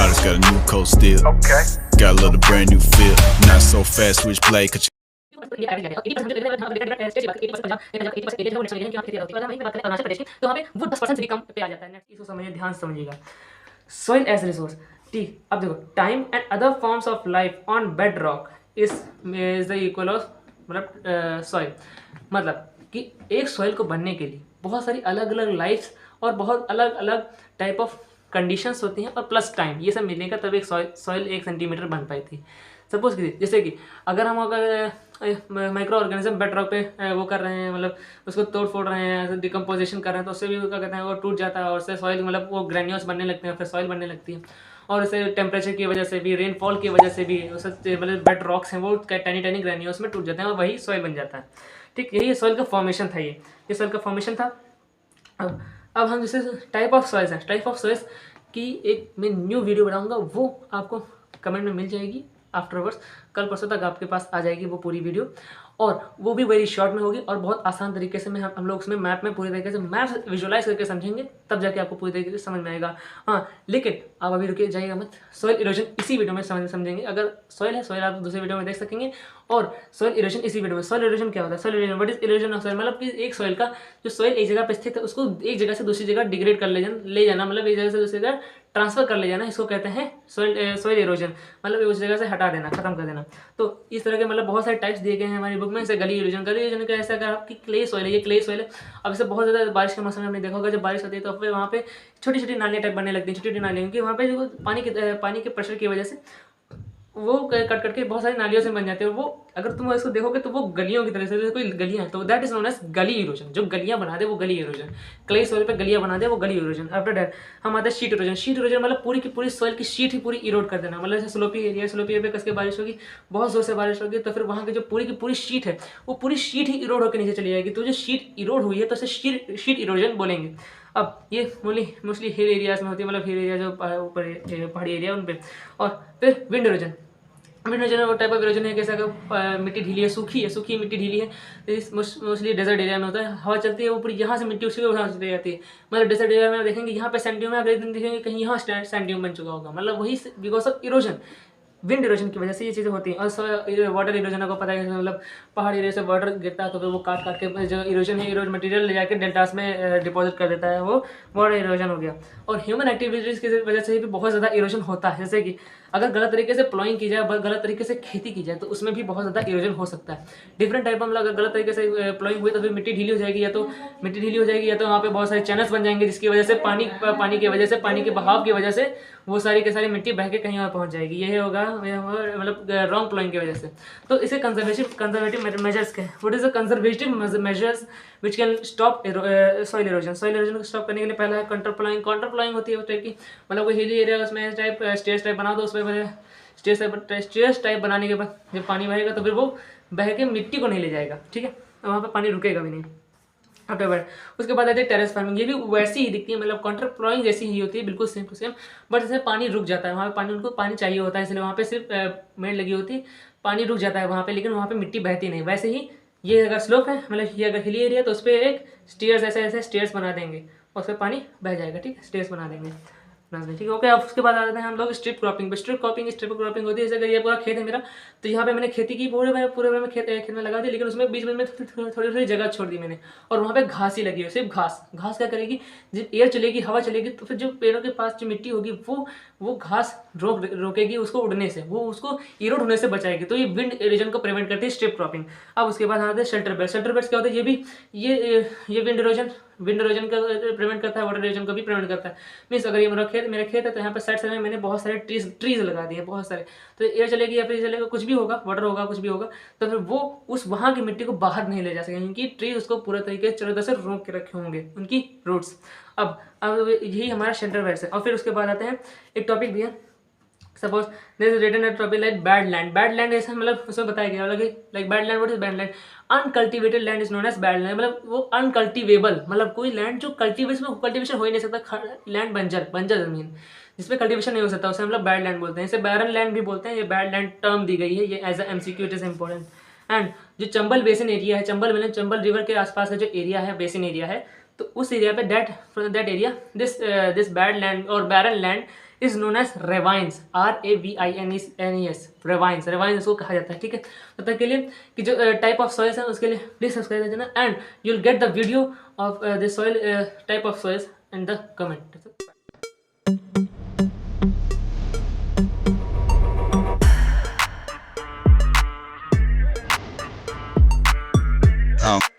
I just got a new coat still. Okay. Got a little brand new feel. Not so fast, switch play. Soil as resource. ठीक, अब देखो, time and other forms of life on bed rock is the equal of मतलब soil. मतलब कि एक soil को बनने के लिए बहुत सारी अलग अलग लाइफ्स और बहुत अलग अलग टाइप ऑफ कंडीशंस होती हैं और प्लस टाइम, ये सब मिलने का तब एक सॉइल 1 सेंटीमीटर बन पाई थी। सपोज कीजिए जैसे कि अगर हम माइक्रो ऑर्गेनिज्म बेड रॉक पे वो कर रहे हैं, मतलब उसको तोड़ फोड़ रहे हैं, डिकम्पोजिशन कर रहे हैं, तो उससे भी क्या कहते हैं वो टूट जाता है और उससे सॉइल मतलब वो ग्रेन्यूल्स बनने लगते हैं, फिर सॉइल बनने लगती है। और उससे टेम्परेचर की वजह से भी, रेनफॉल की वजह से भी उससे मतलब बेड रॉक्स हैं वो टाइनी टाइनी ग्रेन्यूल्स में टूट जाते हैं और वही सॉइल बन जाता है। ठीक, यही सॉइल का फॉर्मेशन था। ये सॉइल का फॉर्मेशन था। अब हम जैसे टाइप ऑफ सॉइल्स हैं, टाइप ऑफ सॉइल्स की एक मैं न्यू वीडियो बनाऊंगा, वो आपको कमेंट में मिल जाएगी आफ्टरवर्ड्स। कल परसों तक आपके पास आ जाएगी वो पूरी वीडियो, और वो भी वेरी शॉर्ट में होगी और बहुत आसान तरीके से हम लोग उसमें मैप में पूरी तरीके से मैप विजुअलाइज करके समझेंगे, तब जाके आपको पूरी तरीके से समझ में आएगा। हाँ, लेकिन आप अभी रुके जाइएगा मत, सॉइल इरोजन इसी वीडियो में समझेंगे। अगर सॉइल है, सॉइल आप दूसरे वीडियो में देख सकेंगे, और सॉइल इरोजन इसी वीडियो में। सॉइल इरोजन क्या होता है? Soil erosion, what is erosion of soil? मतलब कि एक सॉइल का जो सॉइल एक जगह पे स्थित है उसको एक जगह से दूसरी जगह डिग्रेड कर ले जाना, मतलब एक जगह से दूसरी जगह ट्रांसफर कर ले जाना, इसको कहते हैं सॉइल इरोजन। मतलब उस जगह से हटा देना, खत्म कर देना। तो इस तरह के मतलब बहुत सारे टाइप्स दिए गए हैं हमारी बुक में। जैसे गली इरोजन का ऐसा अगर आपकी क्ले सॉइल है, ये क्ले सॉइल है। अब इसे बहुत ज़्यादा बारिश के मौसम में आपने देखा होगा, जब बारिश होती है तो फिर वहाँ पे छोटी छोटी नालियाँ टाइप बनने लगती हैं, छोटी छोटी नालियाँ, क्योंकि वहाँ पे जो पानी के प्रेशर की वजह से वो कट कट के बहुत सारी नालियों से बन जाते हैं। वो अगर तुम इसको देखोगे तो वो गलियों की तरह से, कोई गलियां, तो that is known as gully erosion. जो गलियां बना दे वो गली इरोजन। क्ले सॉइल पे गलियां बना दे वो गली इरोजन। आफ्टर दैट हम आते हैं शीट इरोजन। शीट इरोजन मतलब पूरी की पूरी सॉइल की शीट ही पूरी इरोड कर देना। मतलब जैसे स्लोपी एरिया पे कस के बारिश होगी, बहुत जोर से बारिश होगी, तो फिर वहाँ की जो पूरी की पूरी शीट है वो पूरी शीट ही इरोड होकर नीचे चली जाएगी। तो जो शीट इरोड हुई है तो उसे शीट इरोजन बोलेंगे। अब ये मोस्टली हिल एरियाज में होती है, मतलब हिल एरिया जो ऊपर पहाड़ी एरिया उन पे। और फिर विंड इरोजन। विंड इरोजन वो टाइप ऑफ इरोजन है, कैसा अगर मिट्टी ढीली है, सूखी मिट्टी ढीली है, तो मोस्टली डेजर्ट एरिया में होता है। हवा चलती है वो पूरी यहाँ से मिट्टी उसकी वहाँ चली जाती है। मतलब डेजर्ट एरिया में देखेंगे यहाँ पे सैंडियम है, अगले दिन देखेंगे कहीं यहाँ सैंडियम बन चुका होगा, मतलब वही because of erosion, wind erosion की वजह से ये चीज़ें होती हैं। और वाटर इरोजन को पता है, मतलब पहाड़ी एरिया से वाटर गिरता है तो फिर वो काट के जो इरोजन है, इरोज मटेरियल ले जाकर डेल्टास में डिपॉजिट कर देता है, वो वाटर इरोजन हो गया। और ह्यूमन एक्टिविटीज़ की वजह से भी बहुत ज़्यादा इरोजन होता है। जैसे कि अगर गलत तरीके से प्लॉइंग की जाए, गलत तरीके से खेती की जाए, तो उसमें भी बहुत ज़्यादा इरोजन हो सकता है। डिफरेंट टाइप मतलब अगर गलत तरीके से प्लॉइंग हुई तो फिर मिट्टी ढीली हो जाएगी, या तो वहाँ पे बहुत सारे चैनल्स बन जाएंगे, जिसकी वजह से पानी की वजह से, पानी के बहाव की वजह से वो सारी के सारी मिट्टी बह के कहीं और पहुंच जाएगी। यही होगा मतलब रॉन्ग प्लॉइंग की वजह से। तो इसे कंजर्वेटिव मेजर्स के, what is the conservative measures which can stop soil erosion. Soil erosion को स्टॉप करने के लिए पहला है काउंटर प्लॉइंग होती है उस टाइप की, मतलब कोई हिली एरिया उसमें टाइप स्टेज टाइप बना दो, उसमें स्टेज टाइप बनाने के बाद जब पानी बहेगा तो फिर वो बह के मिट्टी को नहीं ले जाएगा, ठीक है, वहाँ पे पानी रुकेगा भी नहीं। उसके बाद आते हैं टेरेस फार्मिंग। ये भी वैसी ही दिखती है, मतलब काउंटर प्लॉइंग जैसी ही होती है, बिल्कुल सेम टू सेम, बट जैसे पानी रुक जाता है वहाँ पे, उनको पानी चाहिए होता है, इसलिए वहाँ पे सिर्फ मेड़ लगी होती है, पानी रुक जाता है वहाँ पे, लेकिन वहाँ पे मिट्टी बहती नहीं। वैसे ही ये अगर स्लोप है, मतलब ये अगर हिली एरिया, तो उस पर एक स्टेयर्स ऐसे स्टेयर्स बना देंगे और उस पर पानी बह जाएगा, ठीक है, स्टेयर्स बना देंगे। ठीक है, ओके। अब उसके बाद आ जाते हैं हम लोग स्ट्रिप क्रॉपिंग पे। स्ट्रिप क्रॉपिंग होती है, जैसे अगर ये पूरा खेत है मेरा, तो यहाँ पे मैंने खेती की, पूरे में खेत में लगा दी, लेकिन उसमें बीच में थोड़ी जगह छोड़ दी मैंने, और वहाँ पे घास ही लगी है, सिर्फ घास क्या करेगी, जब एयर चलेगी, हवा चलेगी, तो फिर जो पेड़ों के पास जो मिट्टी होगी वो घास रोकेगी उसको उड़ने से, वो उसको इरोड होने से बचाएगी। तो ये विंड इरोजन को प्रिवेंट करती है स्ट्रिप क्रॉपिंग। अब उसके बाद आते हैं शेल्टर बेड्स। शेल्टर बेड्स क्या होता है? ये भी ये विंड इरोजन का प्रिवेंट करता है, वाटर इरोजन को भी प्रिवेंट करता है। मीन्स अगर ये मेरा खेत है, तो यहाँ पे साइड में मैंने बहुत सारे ट्रीज लगा दिए, बहुत सारे, तो एयर चलेगी या फिर चलेगा, कुछ भी होगा, वाटर होगा, कुछ भी होगा, तो फिर वो उस वहाँ की मिट्टी को बाहर नहीं ले जा सकेंगे, क्योंकि ट्री उसको पूरा तरीके से चारों तरफ से रोक के रखे होंगे, उनकी रूट्स। अब यही हमारा शेल्टर बेड्स है। और फिर उसके बाद आते हैं, एक टॉपिक भी है, suppose there is written at topic like bad land. Bad land ऐसा मतलब उसमें बताया गया like bad land, what is bad land? Uncultivated land is known as bad land. मतलब वो अनकल्टिवेबल, मतलब कोई लैंड जो कल्टिवेशन हो ही नहीं सकता, लैंड बंजर जमीन जिसमें कल्टिवेशन नहीं हो सकता, उसे मतलब बैड लैंड बोलते हैं। इसे बैरन लैंड भी बोलते हैं। ये बैड लैंड टर्म दी गई है, ये as a MCQ it is important. And जो चंबल बेसिन एरिया है, चंबल रिवर के आसपास का जो एरिया है, बेसिन एरिया है, तो उस एरिया पे that area this bad land और barren land is known as ravines, RAVINES, ravines, ravines इसको कहा जाता है, ठीक है। तब तक के लिए कि जो टाइप ऑफ सॉइल्स है उसके लिए प्लीज सब्सक्राइब कर देना, and you will get the video of the soil type of soils in the comment.